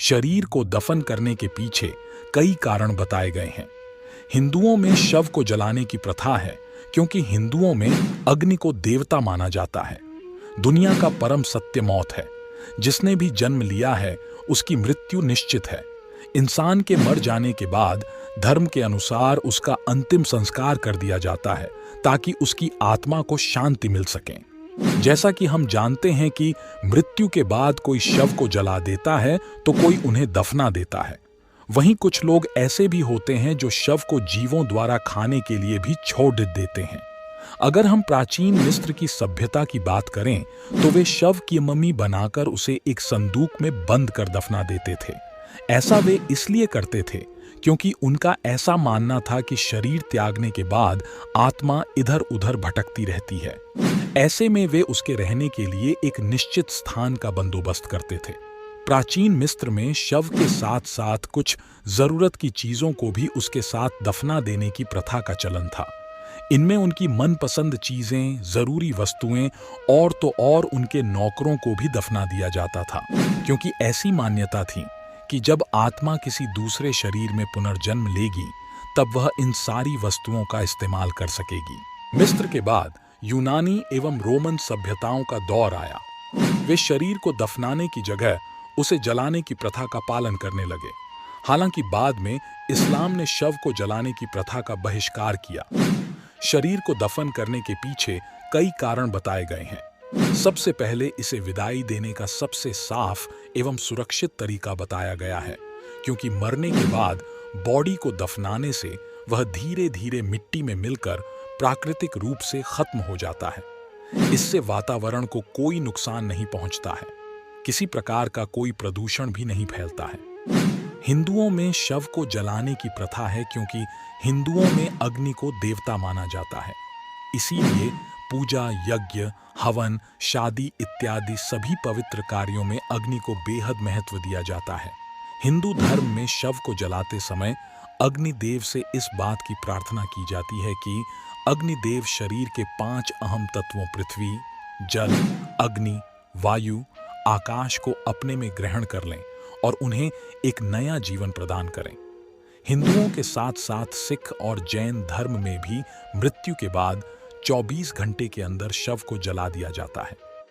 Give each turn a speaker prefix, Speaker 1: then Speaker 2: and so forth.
Speaker 1: शरीर को दफन करने के पीछे कई कारण बताए गए हैं। हिंदुओं में शव को जलाने की प्रथा है क्योंकि हिंदुओं में अग्नि को देवता माना जाता है। दुनिया का परम सत्य मौत है। जिसने भी जन्म लिया है उसकी मृत्यु निश्चित है। इंसान के मर जाने के बाद धर्म के अनुसार उसका अंतिम संस्कार कर दिया जाता है ताकि उसकी आत्मा को शांति मिल सके। जैसा कि हम जानते हैं कि मृत्यु के बाद कोई शव को जला देता है तो कोई उन्हें दफना देता है, वहीं कुछ लोग ऐसे भी होते हैं जो शव को जीवों द्वारा खाने के लिए भी छोड़ देते हैं। अगर हम प्राचीन मिस्र की सभ्यता की बात करें तो वे शव की मम्मी बनाकर उसे एक संदूक में बंद कर दफना देते थे। ऐसा वे इसलिए करते थे क्योंकि उनका ऐसा मानना था कि शरीर त्यागने के बाद आत्मा इधर उधर भटकती रहती है। ऐसे में वे उसके रहने के लिए एक निश्चित स्थान का बंदोबस्त करते थे। प्राचीन मिस्र में शव के साथ साथ कुछ जरूरत की चीजों को भी उसके साथ दफना देने की प्रथा का चलन था। इनमें उनकी मनपसंद चीजें, जरूरी वस्तुएं और तो और उनके नौकरों को भी दफना दिया जाता था, क्योंकि ऐसी मान्यता थी कि जब आत्मा किसी दूसरे शरीर में पुनर्जन्म लेगी तब वह इन सारी वस्तुओं का इस्तेमाल कर सकेगी। मिस्र के बाद यूनानी एवं रोमन सभ्यताओं का दौर आया। वे शरीर को दफनाने की जगह उसे जलाने की प्रथा का पालन करने लगे। हालांकि बाद में इस्लाम ने शव को जलाने की प्रथा का बहिष्कार किया। शरीर को दफन करने के पीछे कई कारण बताए गए हैं। सबसे पहले इसे विदाई देने का सबसे साफ एवं सुरक्षित तरीका बताया गया है, क्योंकि मरने के बाद बॉडी को दफनाने से वह धीरे धीरे मिट्टी में मिलकर प्राकृतिक रूप से खत्म हो जाता है। इससे वातावरण को कोई नुकसान नहीं पहुंचता है, किसी प्रकार का कोई प्रदूषण भी नहीं फैलता है। हिंदुओं में शव को जलाने की प्रथा है क्योंकि हिंदुओं में अग्नि को देवता माना जाता है। इसीलिए पूजा, यज्ञ, हवन, शादी इत्यादि सभी पवित्र कार्यों में अग्नि को बेहद महत्व दिया जाता है। हिंदू धर्म में शव को जलाते समय अग्निदेव से इस बात की प्रार्थना की जाती है कि अग्निदेव शरीर के 5 अहम तत्वों पृथ्वी, जल, अग्नि, वायु, आकाश को अपने में ग्रहण कर लें और उन्हें एक नया जीवन प्रदान करें। हिंदुओं के साथ साथ सिख और जैन धर्म में भी मृत्यु के बाद 24 घंटे के अंदर शव को जला दिया जाता है।